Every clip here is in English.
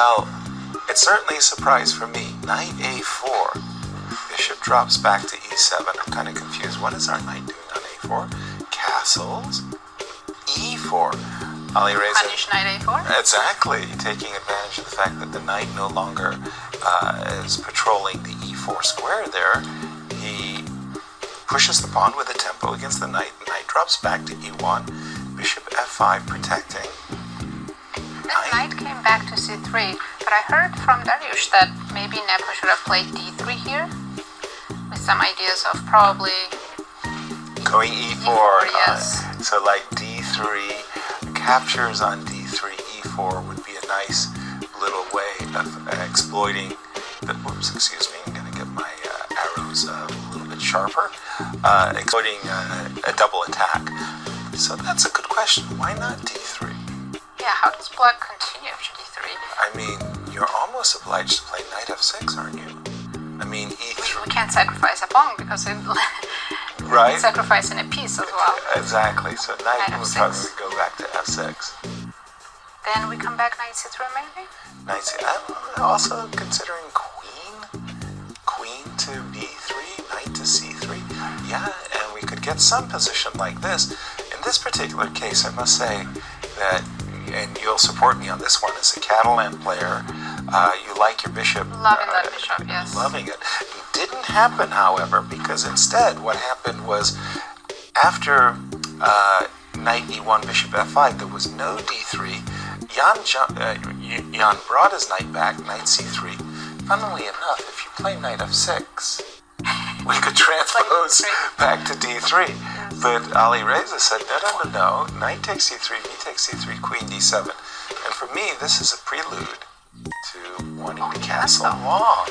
Well, it's certainly a surprise for me. Knight a4. Bishop drops back to e7. I'm kind of confused. What is our knight doing on a4? Castles. e4. Alireza. Punish knight a4? Exactly. Taking advantage of the fact that the knight no longer is patrolling the e4 square there. He pushes the pawn with a tempo against the knight. The knight drops back to e1. Bishop f5 protecting. The knight came back to c3, but I heard from Dariush that maybe Nepo should have played d3 here, with some ideas of probably going e4. Yes. So like d3, captures on d3, e4 would be a nice little way of exploiting the, oops, excuse me, I'm going to get my arrows a little bit sharper, exploiting a double attack. So that's a good question. Why not d3? Yeah, how does black continue after d3? I mean, you're almost obliged to play knight f6, aren't you? I mean, e3. We can't sacrifice a pawn because it right? sacrificing a piece as well. Exactly. So knight would f6. probably go back to f6. Then we come back knight c3 maybe? Knight c. I'm also considering queen to b3, knight to c3. Yeah, and we could get some position like this. In this particular case, I must say that, and you'll support me on this one, as a Catalan player, you like your bishop. Loving that bishop, yes. Loving it. It didn't happen, however, because instead what happened was after knight e1, bishop f5, there was no d3. Jan brought his knight back, knight c3. Funnily enough, if you play knight f6, we could transpose back to d3. Yes. But Alireza said, no, knight takes c3, b takes c3, queen d7. And for me, this is a prelude to wanting to castle long.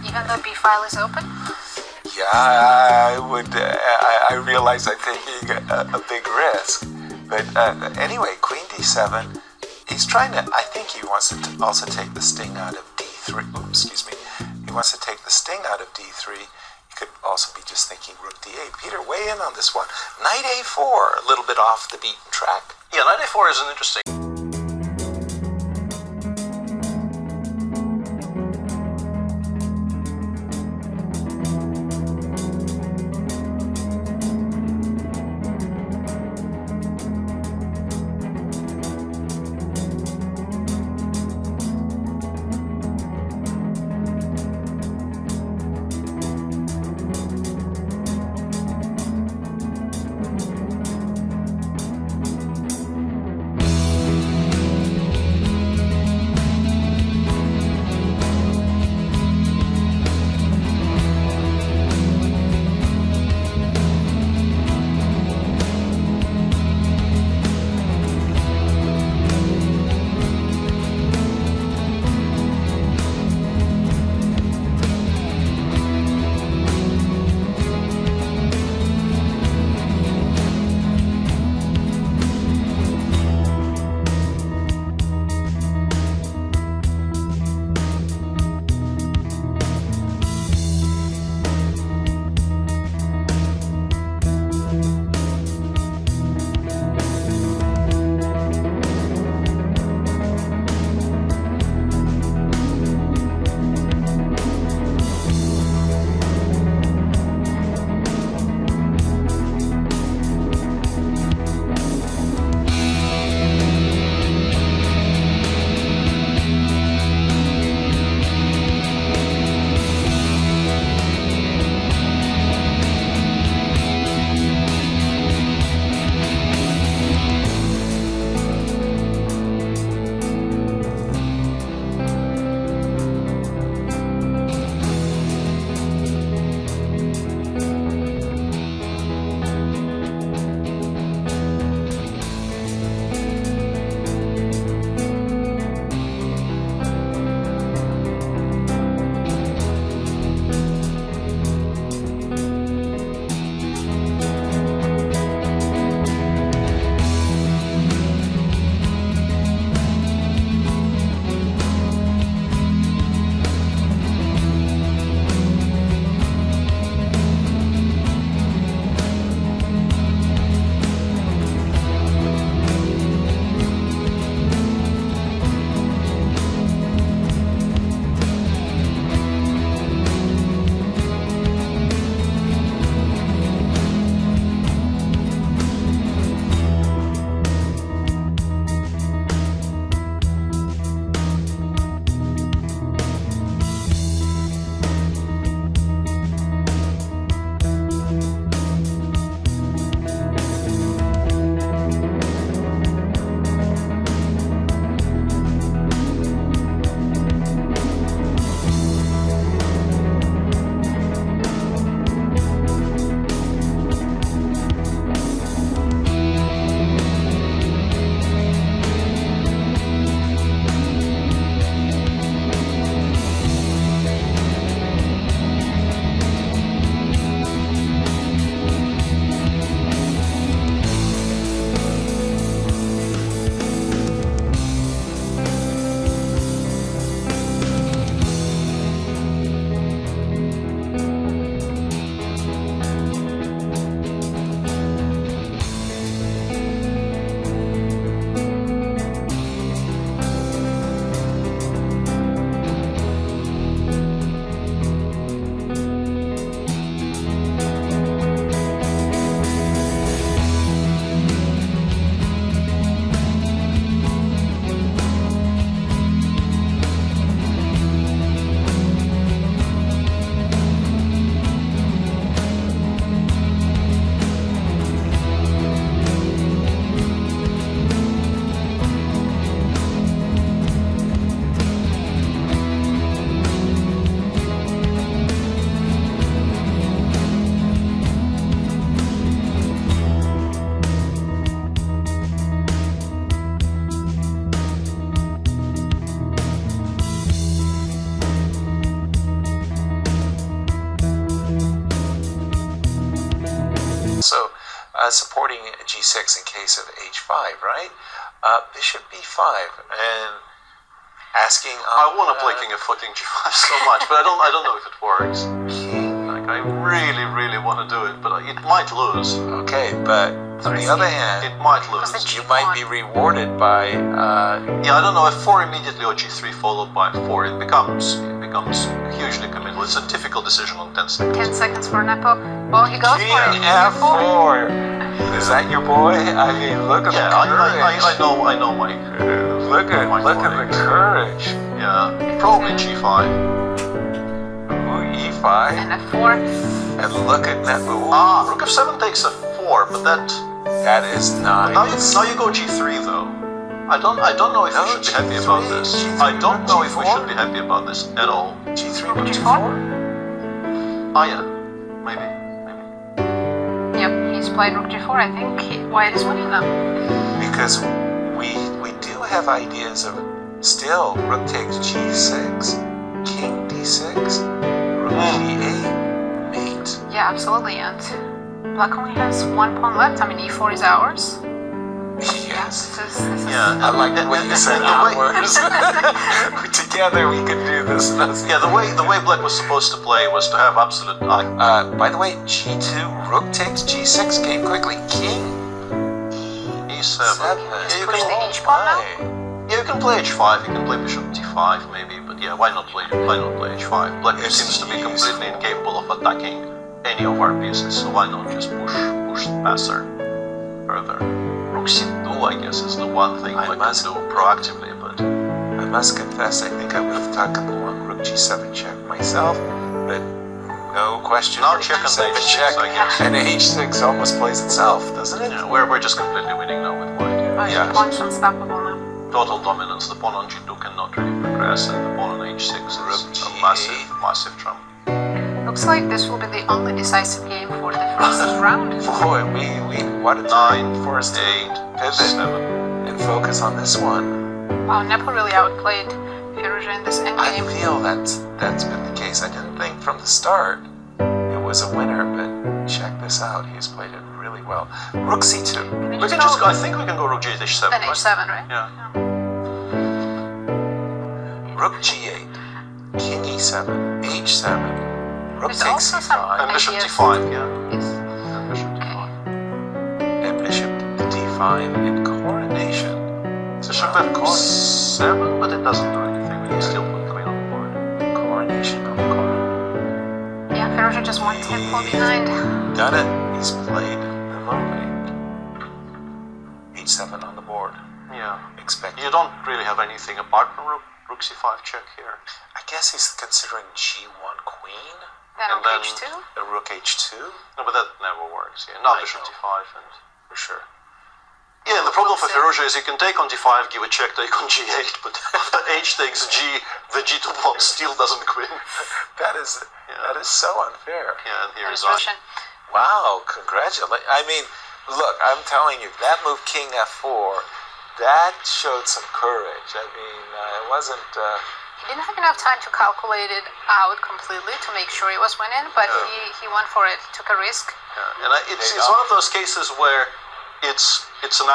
Even though b file is open? Yeah, I realize I'm taking a big risk. But anyway, queen d7, he's trying to, I think he wants to also take the sting out of d3. Oops, excuse me. He wants to take the sting out of d3. He could also be just thinking rook d8. Peter, weigh in on this one. Knight a4, a little bit off the beaten track. Yeah, knight a4 is an interesting. supporting g6 in case of h5, right? Bishop b5, and asking. I want to play king f4, king g5 so much, but I don't know if it works. Like I really want to do it, but it might lose. Okay, but on the other hand, it might lose. You might be rewarded by. Yeah, I don't know. F4 immediately or g3 followed by f4. It becomes hugely committal. It's a difficult decision on 10 seconds. 10 seconds for Nepo. Well, he goes for it. King f4. Is that your boy? I mean, look at the courage. I know my. Look at the courage. Yeah, probably g5. Ooh, e5. And f4. And look at Nepo. Rook f7 takes f4, but that is nice. Now you go g3 though. I don't know if we should be happy about this. I don't know if we should be happy about this at all. g3, rook g4? Oh yeah, maybe. Yep, he's played rook g4. I think white is winning now. Because we do have ideas of still rook takes g6, king d6, rook g8, mate. Yeah, absolutely. And black only has one pawn left. I mean, e4 is ours. Yes. This is I like the way you said ours. Together we could do this. Yeah, the way black was supposed to play was to have absolute. By the way, g2, rook takes g6, game quickly, king e7. Yeah, push the h pawn now. Yeah, you can play h5. You can play bishop d5 maybe, but yeah, why not play h5? Black seems to be completely incapable of attacking any of our pieces, so why not just push the passer further? Rook c2, I guess, is the one thing I can do proactively, but I must confess, I think I would have taken the long rook g7 check myself, but no question. Now check on h6, I guess. And h6 almost plays itself, doesn't it? Yeah, we're just completely winning now with white. Oh, yeah, pawn's unstoppable now. Total dominance. The pawn on g2 cannot really progress, and the pawn on h6 is a massive trump. Looks like this will be the only decisive game for the first round. Boy, we what a 9, for us to 8, pivot 7. and focus on this one. Wow, Nepo really outplayed Firouzja in this I endgame. feel that's been the case. I didn't think from the start it was a winner, but check this out. He's played it really well. Rook c2. We can just go, I think we can go rook g8 h7. Then h7, right? Yeah. Rook g8, king e7, h7, rook There's takes also some c5, And bishop ideas. d5, yeah. Yes. And bishop d5. Okay. and bishop d5 in coronation. Bishop f7, but it doesn't do anything. We can still put queen on the board. Coronation on the corner. Yeah, Firouzja just one tempo behind. Done it. He's played the movie. h7 on the board. Yeah. Expect. You don't really have anything apart from rook c5 check here. I guess he's considering g1 queen, Then And rook then- h2. a rook h2 No, but that never works. Yeah. Now I bishop know. d5 and. for sure. Yeah, the problem for Firouzja is you can take on d5, give a check, take on g8, but after h takes g, the g2 pawn still doesn't quit. That is so unfair. Yeah, and here is Administration. Wow, congratulations. I mean, look, I'm telling you, that move king f4, that showed some courage. I mean, it wasn't. He didn't have enough time to calculate it out completely to make sure he was winning, but he went for it, took a risk. Yeah. And it's one of those cases where it's an